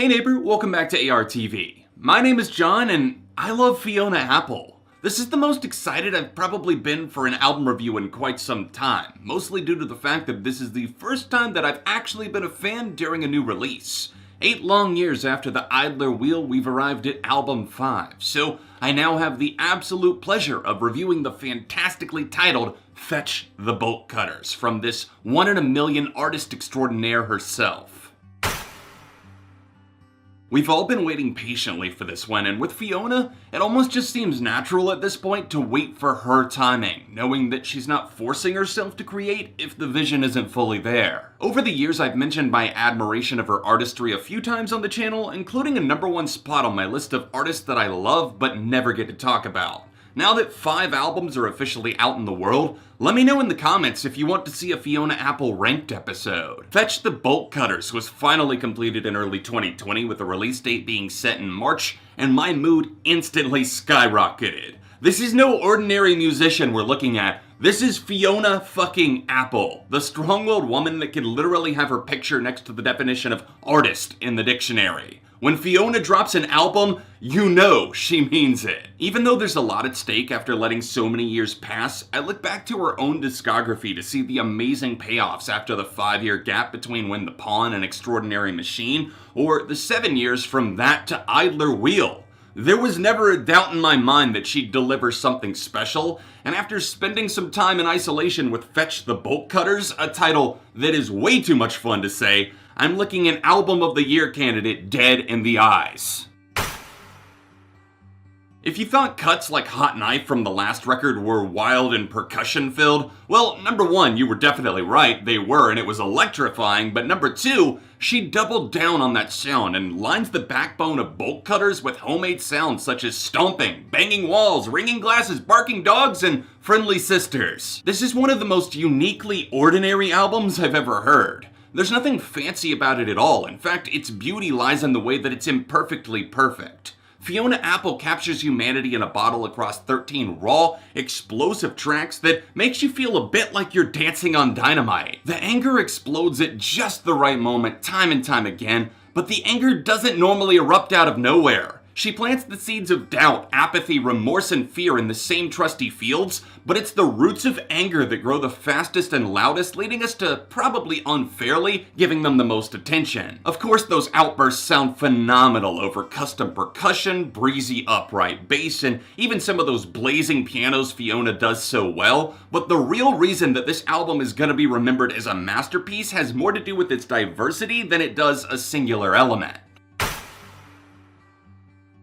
Hey neighbor, welcome back to ARTV. My name is John and I love Fiona Apple. This is the most excited I've probably been for an album review in quite some time, mostly due to the fact that this is the first time that I've actually been a fan during a new release. 8 long years after the Idler Wheel, we've arrived at album 5, so I now have the absolute pleasure of reviewing the fantastically titled Fetch the Bolt Cutters from this one in a million artist extraordinaire herself. We've all been waiting patiently for this one, and with Fiona, it almost just seems natural at this point to wait for her timing, knowing that she's not forcing herself to create if the vision isn't fully there. Over the years, I've mentioned my admiration of her artistry a few times on the channel, including a #1 spot on my list of artists that I love but never get to talk about. Now that 5 albums are officially out in the world, let me know in the comments if you want to see a Fiona Apple ranked episode. Fetch the Bolt Cutters was finally completed in early 2020 with the release date being set in March, and my mood instantly skyrocketed. This is no ordinary musician we're looking at. This is Fiona fucking Apple, the strong-willed woman that can literally have her picture next to the definition of artist in the dictionary. When Fiona drops an album, you know she means it. Even though there's a lot at stake after letting so many years pass, I look back to her own discography to see the amazing payoffs after the 5-year gap between When the Pawn and Extraordinary Machine, or the 7 years from that to Idler Wheel. There was never a doubt in my mind that she'd deliver something special, and after spending some time in isolation with Fetch the Bolt Cutters, a title that is way too much fun to say, I'm looking an Album of the Year candidate dead in the eyes. If you thought cuts like Hot Knife from the last record were wild and percussion-filled, well, #1, you were definitely right, they were, and it was electrifying, but #2, she doubled down on that sound and lines the backbone of Bolt Cutters with homemade sounds such as stomping, banging walls, ringing glasses, barking dogs, and friendly sisters. This is one of the most uniquely ordinary albums I've ever heard. There's nothing fancy about it at all. In fact, its beauty lies in the way that it's imperfectly perfect. Fiona Apple captures humanity in a bottle across 13 raw, explosive tracks that makes you feel a bit like you're dancing on dynamite. The anger explodes at just the right moment, time and time again, but the anger doesn't normally erupt out of nowhere. She plants the seeds of doubt, apathy, remorse, and fear in the same trusty fields, but it's the roots of anger that grow the fastest and loudest, leading us to, probably unfairly, giving them the most attention. Of course, those outbursts sound phenomenal over custom percussion, breezy upright bass, and even some of those blazing pianos Fiona does so well, but the real reason that this album is gonna be remembered as a masterpiece has more to do with its diversity than it does a singular element.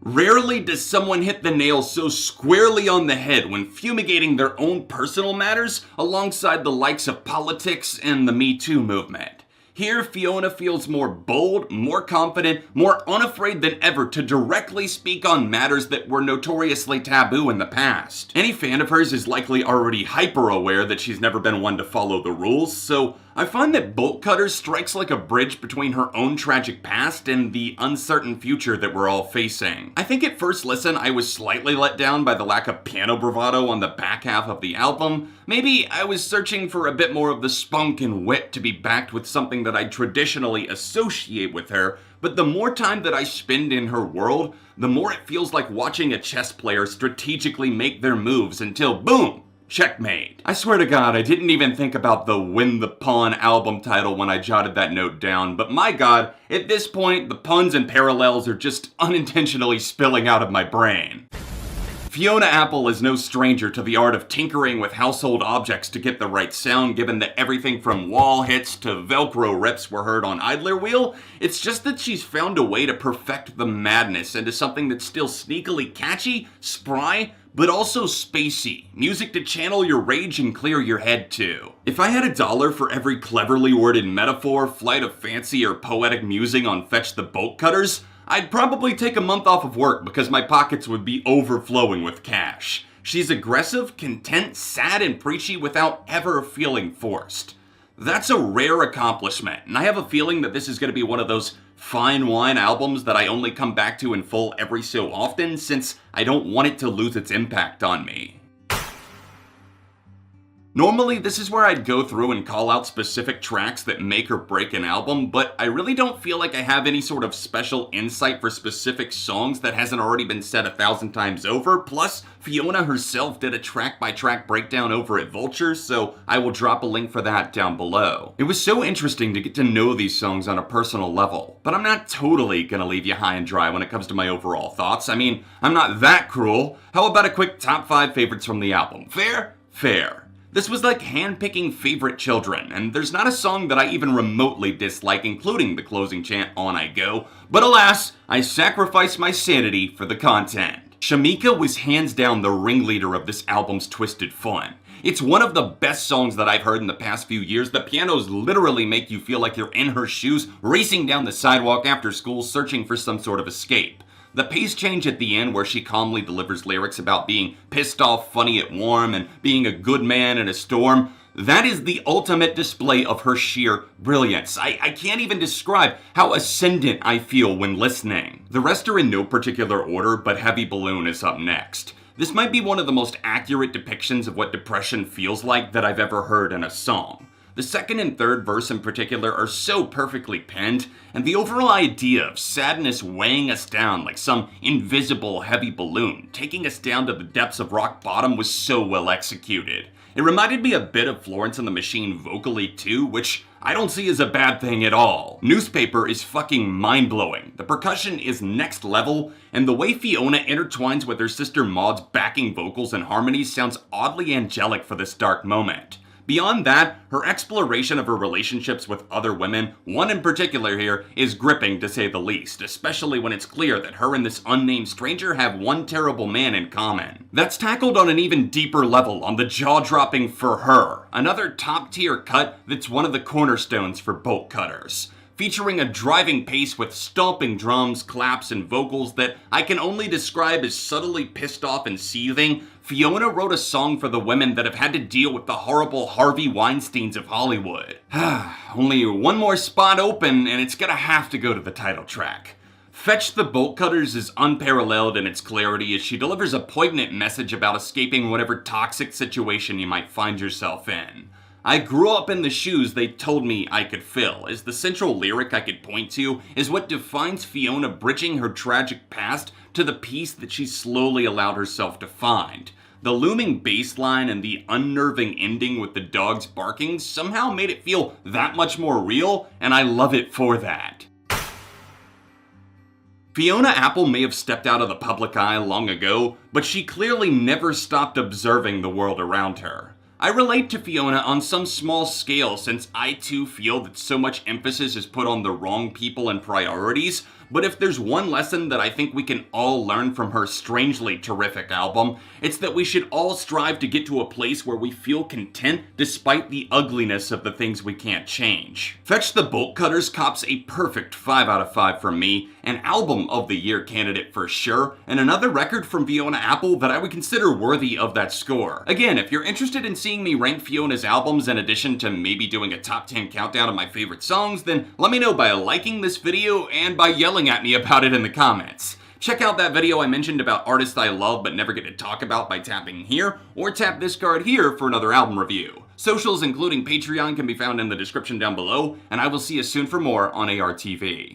Rarely does someone hit the nail so squarely on the head when fumigating their own personal matters alongside the likes of politics and the Me Too movement. Here, Fiona feels more bold, more confident, more unafraid than ever to directly speak on matters that were notoriously taboo in the past. Any fan of hers is likely already hyper-aware that she's never been one to follow the rules, so I find that Bolt Cutters strikes like a bridge between her own tragic past and the uncertain future that we're all facing. I think at first listen I was slightly let down by the lack of piano bravado on the back half of the album. Maybe I was searching for a bit more of the spunk and wit to be backed with something that I traditionally associate with her, but the more time that I spend in her world, the more it feels like watching a chess player strategically make their moves until boom! Checkmate. I swear to God, I didn't even think about the When the Pawn album title when I jotted that note down, but my God, at this point, the puns and parallels are just unintentionally spilling out of my brain. Fiona Apple is no stranger to the art of tinkering with household objects to get the right sound, given that everything from wall hits to Velcro rips were heard on Idler Wheel. It's just that she's found a way to perfect the madness into something that's still sneakily catchy, spry, but also spacey. Music to channel your rage and clear your head to. If I had $1 for every cleverly worded metaphor, flight of fancy, or poetic musing on Fetch the Bolt Cutters, I'd probably take a month off of work because my pockets would be overflowing with cash. She's aggressive, content, sad, and preachy without ever feeling forced. That's a rare accomplishment, and I have a feeling that this is going to be one of those fine wine albums that I only come back to in full every so often, since I don't want it to lose its impact on me. Normally, this is where I'd go through and call out specific tracks that make or break an album, but I really don't feel like I have any sort of special insight for specific songs that hasn't already been said 1,000 times over. Plus, Fiona herself did a track-by-track breakdown over at Vulture, so I will drop a link for that down below. It was so interesting to get to know these songs on a personal level, but I'm not totally gonna leave you high and dry when it comes to my overall thoughts. I mean, I'm not that cruel. How about a quick top 5 favorites from the album? Fair? Fair. This was like handpicking favorite children, and there's not a song that I even remotely dislike, including the closing chant, On I Go, but alas, I sacrificed my sanity for the content. Shameika was hands down the ringleader of this album's twisted fun. It's one of the best songs that I've heard in the past few years. The pianos literally make you feel like you're in her shoes, racing down the sidewalk after school, searching for some sort of escape. The pace change at the end where she calmly delivers lyrics about being pissed off, funny at warm, and being a good man in a storm, that is the ultimate display of her sheer brilliance. I can't even describe how ascendant I feel when listening. The rest are in no particular order, but Heavy Balloon is up next. This might be one of the most accurate depictions of what depression feels like that I've ever heard in a song. The second and third verse in particular are so perfectly penned, and the overall idea of sadness weighing us down like some invisible heavy balloon, taking us down to the depths of rock bottom, was so well executed. It reminded me a bit of Florence and the Machine vocally too, which I don't see as a bad thing at all. Newspaper is fucking mind-blowing. The percussion is next level, and the way Fiona intertwines with her sister Maud's backing vocals and harmonies sounds oddly angelic for this dark moment. Beyond that, her exploration of her relationships with other women, one in particular here, is gripping to say the least, especially when it's clear that her and this unnamed stranger have one terrible man in common. That's tackled on an even deeper level on the jaw-dropping For Her, another top-tier cut that's one of the cornerstones for bolt cutters. Featuring a driving pace with stomping drums, claps, and vocals that I can only describe as subtly pissed off and seething, Fiona wrote a song for the women that have had to deal with the horrible Harvey Weinsteins of Hollywood. Only one more spot open, and it's gonna have to go to the title track. Fetch the Bolt Cutters is unparalleled in its clarity as she delivers a poignant message about escaping whatever toxic situation you might find yourself in. I grew up in the shoes they told me I could fill, as the central lyric I could point to is what defines Fiona bridging her tragic past to the peace that she slowly allowed herself to find. The looming bass line and the unnerving ending with the dogs barking somehow made it feel that much more real, and I love it for that. Fiona Apple may have stepped out of the public eye long ago, but she clearly never stopped observing the world around her. I relate to Fiona on some small scale since I too feel that so much emphasis is put on the wrong people and priorities, but if there's one lesson that I think we can all learn from her strangely terrific album, it's that we should all strive to get to a place where we feel content despite the ugliness of the things we can't change. Fetch the Bolt Cutters cops a perfect 5 out of 5 from me, an album of the year candidate for sure, and another record from Fiona Apple that I would consider worthy of that score. Again, if you're interested in seeing me rank Fiona's albums in addition to maybe doing a top 10 countdown of my favorite songs, then let me know by liking this video and by yelling at me about it in the comments. Check out that video I mentioned about artists I love but never get to talk about by tapping here, or tap this card here for another album review. Socials including Patreon can be found in the description down below, and I will see you soon for more on ARTV.